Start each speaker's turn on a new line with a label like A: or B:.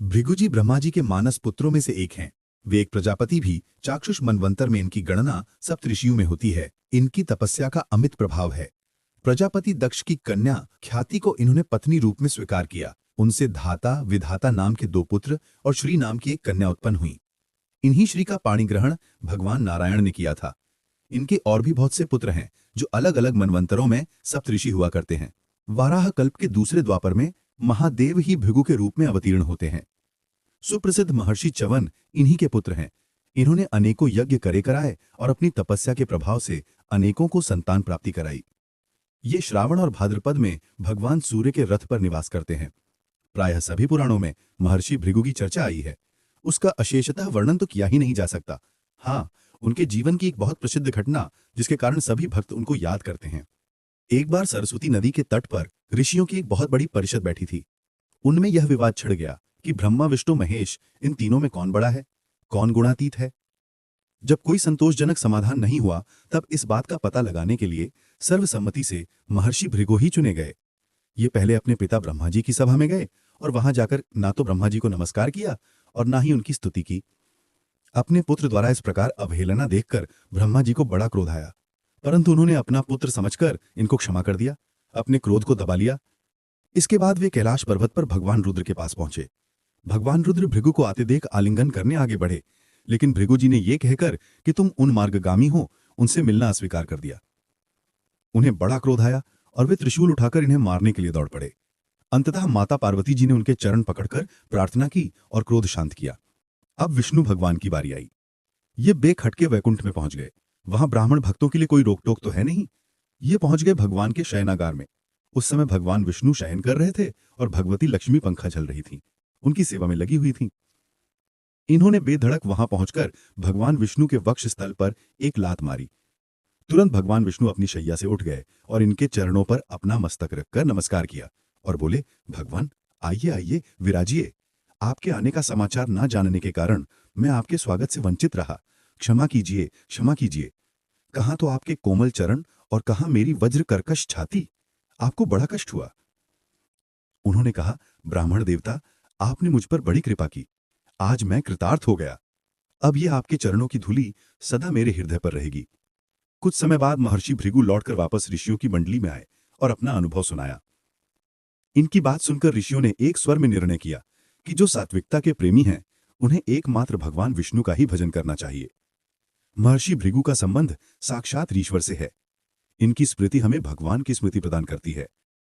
A: भृगुजी ब्रह्मा जी के मानस पुत्रों में से एक हैं। वे एक प्रजापति भी। चाक्षुष मनवंतर में इनकी गणना सप्तऋषियों में होती है। इनकी तपस्या का अमित प्रभाव है। प्रजापति दक्ष की कन्या ख्याति को इन्होंने पत्नी रूप में स्वीकार किया। उनसे धाता विधाता नाम के 2 पुत्र और श्री नाम की एक कन्या उत्पन्न हुई। इन्हीं श्री का पाणिग्रहण भगवान नारायण ने किया था। इनके और भी बहुत से पुत्र हैं जो अलग अलग मनवंतरों में सप्तऋषि हुआ करते हैं। वाराह कल्प के दूसरे द्वापर में महादेव ही भृगु के रूप में अवतीर्ण होते हैं। सुप्रसिद्ध महर्षि च्यवन इन्हीं के पुत्र हैं। इन्होंने अनेकों यज्ञ करे कराए और अपनी तपस्या के प्रभाव से अनेकों को संतान प्राप्ति कराई। ये श्रावण और भाद्रपद में भगवान सूर्य के रथ पर निवास करते हैं। प्रायः सभी पुराणों में महर्षि भृगु की चर्चा आई है। उसका अशेषतः वर्णन तो किया ही नहीं जा सकता। हाँ, उनके जीवन की एक बहुत प्रसिद्ध घटना जिसके कारण सभी भक्त उनको याद करते हैं। एक बार सरस्वती नदी के तट पर ऋषियों की एक बहुत बड़ी परिषद बैठी थी। उनमें यह विवाद छिड़ गया कि ब्रह्मा विष्णु महेश इन तीनों में कौन बड़ा है, कौन गुणातीत है। जब कोई संतोषजनक समाधान नहीं हुआ तब इस बात का पता लगाने के लिए सर्वसम्मति से महर्षि भृगु ही चुने गए। ये पहले अपने पिता ब्रह्मा जी की सभा में गए और वहां जाकर ना तो ब्रह्मा जी को नमस्कार किया और ना ही उनकी स्तुति की। अपने पुत्र द्वारा इस प्रकार अवहेलना देखकर ब्रह्मा जी को बड़ा क्रोध आया, परंतु उन्होंने अपना पुत्र समझकर इनको क्षमा कर दिया, अपने क्रोध को दबा लिया। इसके बाद वे कैलाश पर्वत पर भगवान रुद्र के पास पहुंचे। भगवान रुद्र भृगु को आते देख आलिंगन करने आगे बढ़े, लेकिन भृगु जी ने यह कहकर कि तुम उन मार्गगामी हो, उनसे मिलना अस्वीकार कर दिया। उन्हें बड़ा क्रोध आया और वे त्रिशूल उठाकर इन्हें मारने के लिए दौड़ पड़े। अंततः माता पार्वती जी ने उनके चरण पकड़कर प्रार्थना की और क्रोध शांत किया। अब विष्णु भगवान की बारी आई। ये बेखटके वैकुंठ में पहुंच गए। वहां ब्राह्मण भक्तों के लिए कोई रोक टोक तो है नहीं। ये पहुंच गए भगवान के शयनागार में। उस समय भगवान विष्णु शयन कर रहे थे और भगवती लक्ष्मी पंखा झल रही थी, उनकी सेवा में लगी हुई थी। इन्होंने बेधड़क वहां पहुंचकर भगवान विष्णु के वक्ष स्थल पर एक लात मारी। तुरंत भगवान विष्णु अपनी शैया से उठ गए और इनके चरणों पर अपना मस्तक रखकर नमस्कार किया और बोले, भगवान आइए आइए, विराजिए। आपके आने का समाचार ना जानने के कारण मैं आपके स्वागत से वंचित रहा। क्षमा कीजिए, क्षमा कीजिए। कहाँ तो आपके कोमल चरण और कहाँ मेरी वज्र कर्कश छाती। आपको बड़ा कष्ट हुआ। उन्होंने कहा, ब्राह्मण देवता, आपने मुझ पर बड़ी कृपा की। आज मैं कृतार्थ हो गया। अब ये आपके चरणों की धूलि सदा मेरे हृदय पर रहेगी। कुछ समय बाद महर्षि भृगु लौटकर वापस ऋषियों की मंडली में आए और अपना अनुभव सुनाया। इनकी बात सुनकर ऋषियों ने एक स्वर में निर्णय किया कि जो सात्विकता के प्रेमी हैं, उन्हें एकमात्र भगवान विष्णु का ही भजन करना चाहिए। महर्षि भृगु का संबंध साक्षात ईश्वर से है। इनकी स्मृति हमें भगवान की स्मृति प्रदान करती है।